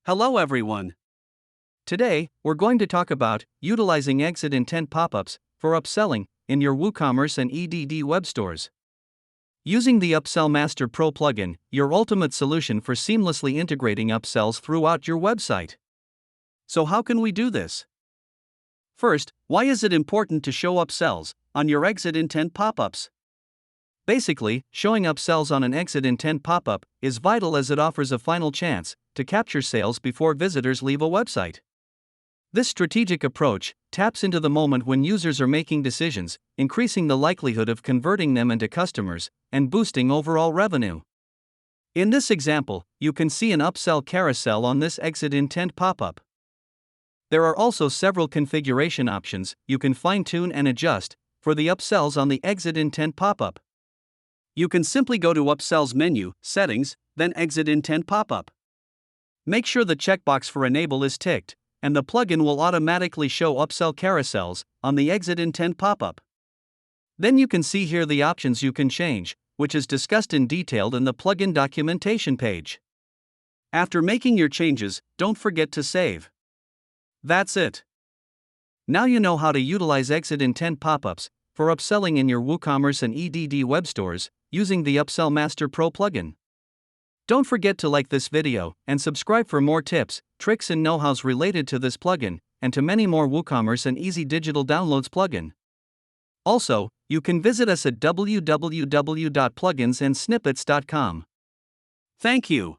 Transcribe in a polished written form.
Hello everyone. Today, we're going to talk about utilizing exit intent pop-ups for upselling in your WooCommerce and EDD web stores. Using the UpsellMaster Pro plugin, your ultimate solution for seamlessly integrating upsells throughout your website. So how can we do this? First, why is it important to show upsells on your exit intent pop-ups? Basically, showing upsells on an exit intent pop-up is vital as it offers a final chance to capture sales before visitors leave a website. This strategic approach taps into the moment when users are making decisions, increasing the likelihood of converting them into customers and boosting overall revenue. In this example, you can see an upsell carousel on this exit intent pop-up. There are also several configuration options you can fine-tune and adjust for the upsells on the exit intent pop-up. You can simply go to Upsells menu, Settings, then Exit Intent Pop-up. Make sure the checkbox for Enable is ticked, and the plugin will automatically show upsell carousels on the Exit Intent Pop-up. Then you can see here the options you can change, which is discussed in detail in the plugin documentation page. After making your changes, don't forget to save. That's it. Now you know how to utilize Exit Intent Pop-ups for upselling in your WooCommerce and EDD web stores using the UpsellMaster Pro plugin. Don't forget to like this video and subscribe for more tips, tricks and know-hows related to this plugin and to many more WooCommerce and Easy Digital Downloads plugin. Also, you can visit us at www.pluginsandsnippets.com. Thank you.